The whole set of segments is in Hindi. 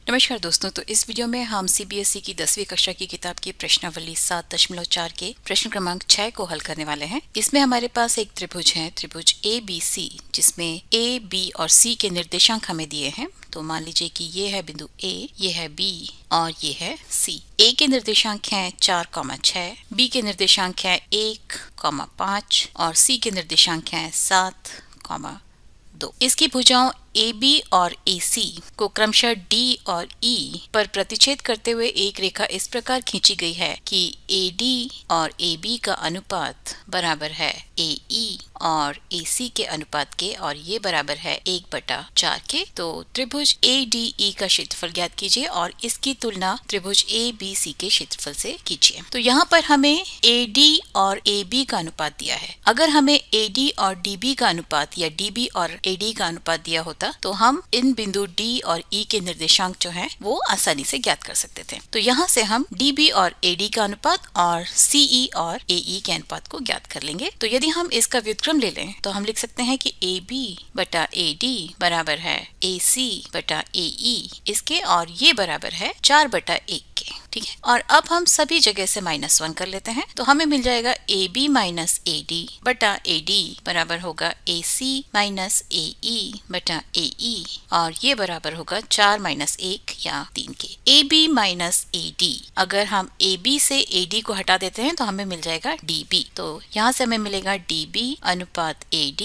नमस्कार दोस्तों। तो इस वीडियो में हम सीबीएसई की 10वीं कक्षा की किताब की प्रश्नावली 7.4 के प्रश्न क्रमांक 6 को हल करने वाले हैं। इसमें हमारे पास एक त्रिभुज है, त्रिभुज ABC, जिसमें A, B और C के निर्देशांक हमें दिए हैं। तो मान लीजिए कि ये है बिंदु A, ये है B और ये है C। A के निर्देशांक हैं 4,6, B के निर्देशांक है 1,5 और C के निर्देशांक हैं 7,2। इसकी भुजाओं AB और AC को क्रमशः D और E पर प्रतिच्छेद करते हुए एक रेखा इस प्रकार खींची गई है कि AD और AB का अनुपात बराबर है AE और AC के अनुपात के, और ये बराबर है 1/4 के। तो त्रिभुज ADE का क्षेत्रफल ज्ञात कीजिए और इसकी तुलना त्रिभुज ABC के क्षेत्रफल से कीजिए। तो यहाँ पर हमें AD और AB का अनुपात दिया है। अगर हमें AD और DB का अनुपात या DB और AD का अनुपात दिया होता तो हम इन बिंदु D और E के निर्देशांक जो हैं वो आसानी से ज्ञात कर सकते थे। तो यहाँ से हम DB और AD का अनुपात और CE और AE के अनुपात को ज्ञात कर लेंगे। तो यदि हम इसका व्युत्क्रम ले लें तो हम लिख सकते हैं कि AB बटा AD बराबर है AC बटा AE इसके, और ये बराबर है 4/1 के। ठीक है, और अब हम सभी जगह से -1 कर लेते हैं। तो हमें मिल जाएगा AB माइनस AD बटा AD बराबर होगा AC माइनस AE बटा AE, और ये बराबर होगा 4 माइनस 1 या 3 के। AB माइनस AD, अगर हम AB से AD को हटा देते हैं तो हमें मिल जाएगा DB। तो यहाँ से हमें मिलेगा DB अनुपात AD,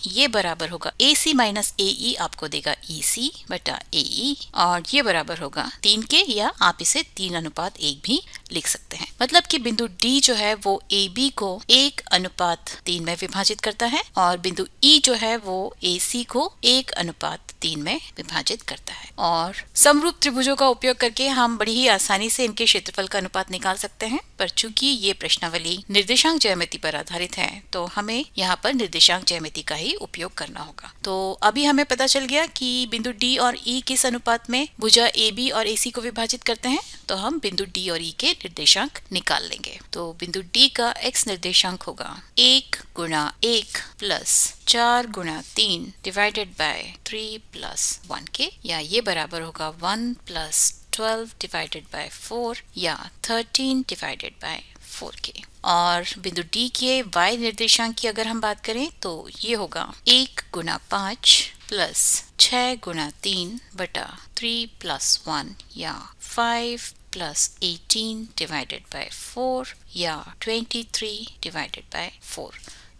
ये बराबर होगा AC माइनस AE आपको देगा EC बटा AE, और ये बराबर होगा 3 के, या आप इसे 3:1 भी लिख सकते हैं। मतलब कि बिंदु D जो है वो AB को 1:3 में विभाजित करता है, और बिंदु E जो है वो AC को 1:3 में विभाजित करता है। और समरूप त्रिभुजों का उपयोग करके हम बड़ी ही आसानी से इनके क्षेत्रफल का अनुपात निकाल सकते हैं, पर चूंकि ये प्रश्नावली निर्देशांक ज्यामिति पर आधारित है तो हमें यहाँ पर निर्देशांक ज्यामिति का ही उपयोग करना होगा। तो अभी हमें पता चल गया कि बिंदु D और E किस अनुपात में भुजा AB और AC को विभाजित करते हैं। तो हम बिंदु D और E के निर्देशांक निकाल लेंगे। तो बिंदु D का x निर्देशांक होगा 1 गुणा 1 प्लस 4 गुणा 3 डिवाइडेड बाय 3 प्लस 1 के, या ये बराबर होगा 1 प्लस 12 डिवाइडेड बाय 4 या 13 डिवाइडेड बाय 4 के। और बिंदु D के y निर्देशांक की अगर हम बात करें तो ये होगा 1 गुणा 5 प्लस 6 गुणा 3 बटा 3 प्लस 1 या 5 प्लस 18 डिवाइडेड बाय 4 या 23 डिवाइडेड बाय 4।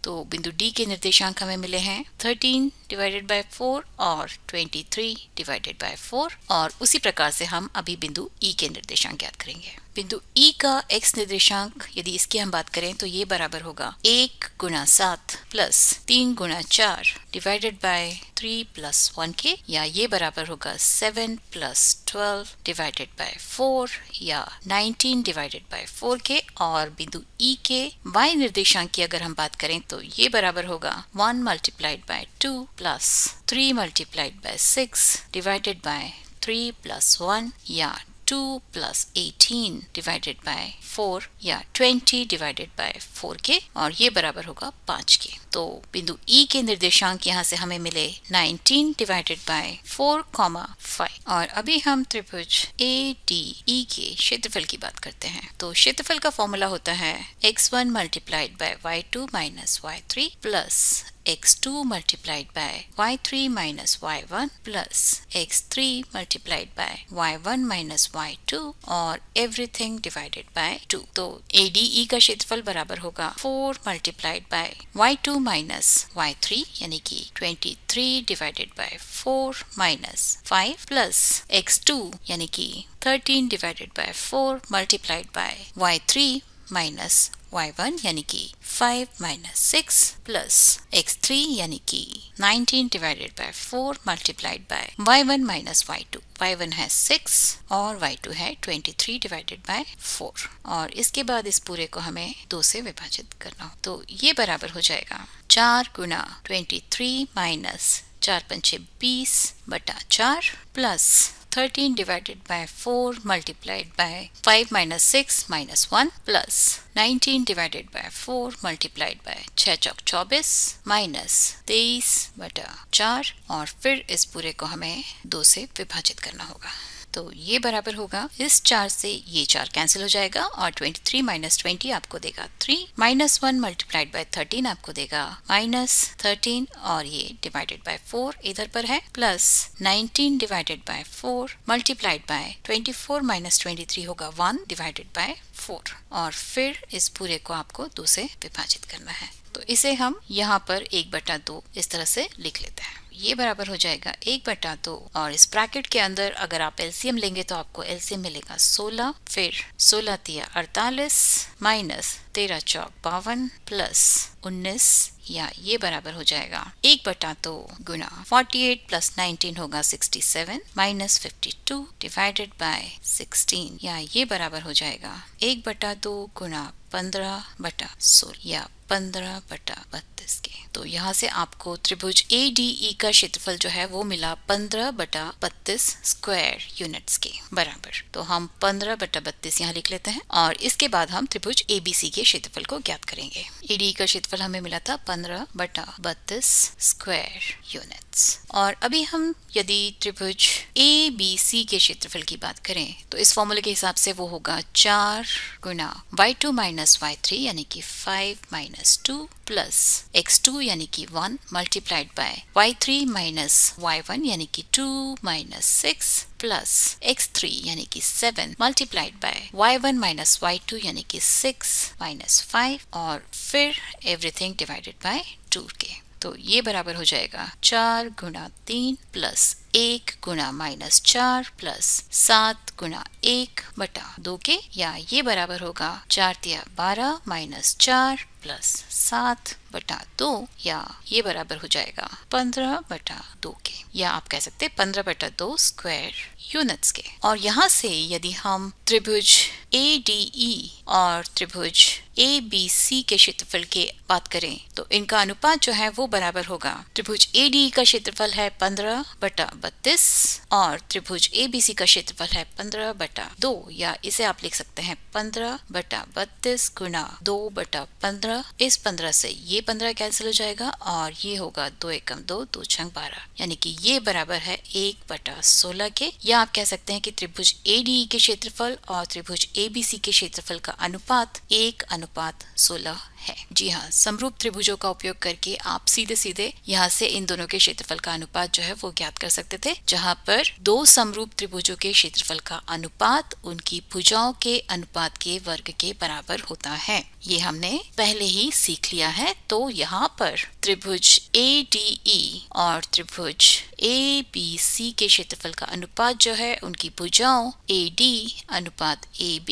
तो बिंदु D के निर्देशांक हमें मिले हैं 13 डिवाइडेड बाय 4 और 23 डिवाइडेड बाय 4, और उसी प्रकार से हम अभी बिंदु E के निर्देशांक ज्ञात करेंगे। बिंदु E का x निर्देशांक यदि इसकी हम बात करें तो ये बराबर होगा 1 गुणा 7 प्लस 3 गुणा 4 डिवाइडेड बाय 3 प्लस 1 के, या ये बराबर होगा 7 प्लस 12 डिवाइडेड बाय 4 या 19 डिवाइडेड बाय 4 के। और बिंदु E के y निर्देशांक की अगर हम बात करें तो ये बराबर होगा 1 multiplied by 2 plus 3 multiplied by 6 divided by 3 plus 1 या 2 प्लस 18 डिवाइडेड बाय 4 या 20 डिवाइडेड बाय 4 के, और ये बराबर होगा 5 के। तो बिंदु E के निर्देशांक यहाँ से हमें मिले 19 डिवाइडेड बाय 4,5। और अभी हम त्रिभुज ADE के क्षेत्रफल की बात करते हैं। तो क्षेत्रफल का फॉर्मूला होता है x1 multiplied by y2 minus y3 plus x2 multiplied by y3 minus y1 plus x3 multiplied by y1 minus y2 और everything divided by 2। तो ADE का क्षेत्रफल बराबर होगा 4 multiplied by y2 minus y3 यानी कि 23 divided by 4 minus 5 plus x2 यानी कि 13 divided by 4 multiplied by y3 minus y1 यानी कि 5 माइनस 6 प्लस x3 यानी कि 19 divided by 4 multiplied by y1 minus y2। y1 है 6 और y2 है 23 डिवाइडेड बाय 4, और इसके बाद इस पूरे को हमें 2 से विभाजित करना हो। तो ये बराबर हो जाएगा 4 गुणा 23 माइनस 4 पंचे 20 बटा 4 plus 13 divided by 4 multiplied by 5 minus 6 minus 1 plus 19 divided by 4 multiplied by 6 Chowk 24 minus 23 बटा 4, और फिर इस पूरे को हमें 2 से विभाजित करना होगा। तो ये बराबर होगा, इस 4 से ये 4 कैंसिल हो जाएगा और 23 माइनस 20 आपको देगा 3, -1 मल्टीप्लाइड बाय 13 आपको देगा -13 और ये डिवाइडेड बाय 4 इधर पर है, plus 19 divided by 4 multiplied by 24 minus 23 होगा 1 डिवाइडेड बाय 4 और फिर इस पूरे को आपको 2 से विभाजित करना है। तो इसे हम यहाँ पर 1/2 इस तरह से लिख लेते हैं। ये बराबर हो जाएगा 1/2 और इस ब्रैकेट के अंदर अगर आप एलसीएम लेंगे तो आपको एलसीएम मिलेगा 16, फिर 16 तिया 48 माइनस 13 चौक 52 प्लस 19 या ये बराबर हो जाएगा 1/2 गुना 48 प्लस 19 होगा 67 माइनस 52 डिवाइडेड बाय 16 या ये बराबर हो जाएगा 1/2 गुना 15/16 या 15/32 के। तो यहाँ से आपको त्रिभुज ADE का क्षेत्रफल जो है वो मिला 15/32 स्क्वायर यूनिट्स के बराबर। तो हम 15/32 यहाँ लिख लेते हैं और इसके बाद हम त्रिभुज ABC के क्षेत्रफल को ज्ञात करेंगे। ADE का क्षेत्रफल हमें मिला था 15/32 स्क्वायर यूनिट्स। और अभी हम यदि त्रिभुज ABC के क्षेत्रफल की बात करें तो इस फॉर्मूले के हिसाब से वो होगा 4 गुना y2 माइनस y3 यानी कि 5 माइनस 2 प्लस x2 यानी कि 1 multiplied by y3 minus y1 यानी कि 2 माइनस 6 प्लस x3 यानी कि 7 multiplied by y1 minus y2 यानी कि 6 माइनस 5 और फिर एवरीथिंग डिवाइडेड बाय 2 के। तो ये बराबर हो जाएगा 4 गुना 3 प्लस 1 गुना माइनस 4 प्लस 7 गुना 1/2 के या ये बराबर होगा 4 तिया 12 माइनस 4 प्लस 7/2 या ये बराबर हो जाएगा 15/2 के या आप कह सकते हैं 15/2 स्क्वायर यूनिट्स के। और यहाँ से यदि हम त्रिभुज ADE और त्रिभुज ABC के क्षेत्रफल की बात करें तो इनका अनुपात जो है वो बराबर होगा। त्रिभुज ADE का क्षेत्रफल है 15/32 और त्रिभुज ABC का क्षेत्रफल है 15/2 या इसे आप लिख सकते हैं 15/32 गुना 2/15। इस 15 से ये 15 कैंसिल हो जाएगा और ये होगा 2 एकम 2 2 छंग 12 यानी कि ये बराबर है 1/16 के। या आप कह सकते हैं कि त्रिभुज ADE के क्षेत्रफल और त्रिभुज ABC के क्षेत्रफल का अनुपात 1:16 है। जी हाँ, समरूप त्रिभुजों का उपयोग करके आप सीधे सीधे यहाँ से इन दोनों के क्षेत्रफल का अनुपात जो है वो ज्ञात कर सकते थे, जहाँ पर दो समरूप त्रिभुजों के क्षेत्रफल का अनुपात उनकी भुजाओं के अनुपात के वर्ग के बराबर होता है। ये हमने पहले ही सीख लिया है। तो यहाँ पर त्रिभुज ADE और त्रिभुज ABC के क्षेत्रफल का अनुपात जो है उनकी भुजाओं AD अनुपात AB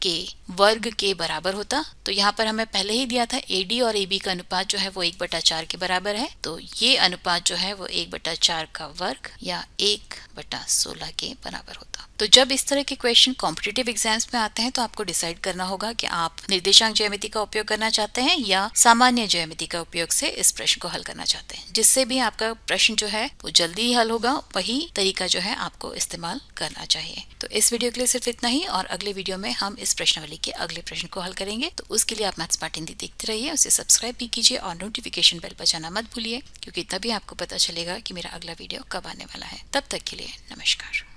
के वर्ग के बराबर होता। तो यहाँ पर हमें पहले ही दिया था AD और AB का अनुपात जो है वो 1/4 के बराबर है। तो ये अनुपात जो है वो 1/4 का वर्ग या 1/16 के बराबर होता। तो जब इस तरह के क्वेश्चन कॉम्पिटिटिव एग्जाम्स में आते हैं तो आपको डिसाइड करना होगा कि आप निर्देशांक ज्यामिति का उपयोग करना चाहते हैं या सामान्य ज्यामिति का उपयोग से इस प्रश्न को हल करना चाहते हैं, जिससे भी आपका प्रश्न जो है वो जल्दी ही हल होगा। वही तरीका जो है आपको इस्तेमाल करना चाहिए। तो इस वीडियो के लिए सिर्फ इतना ही और अगले वीडियो में हम इस प्रश्नावली के अगले प्रश्न को हल करेंगे। तो उसके लिए आप मैथ्स पार्ट हिंदी देखते रहिए, उसे सब्सक्राइब भी कीजिए और नोटिफिकेशन बेल बजाना मत भूलिए, क्योंकि तभी आपको पता चलेगा कि मेरा अगला वीडियो कब आने वाला है। तब तक के लिए नमस्कार।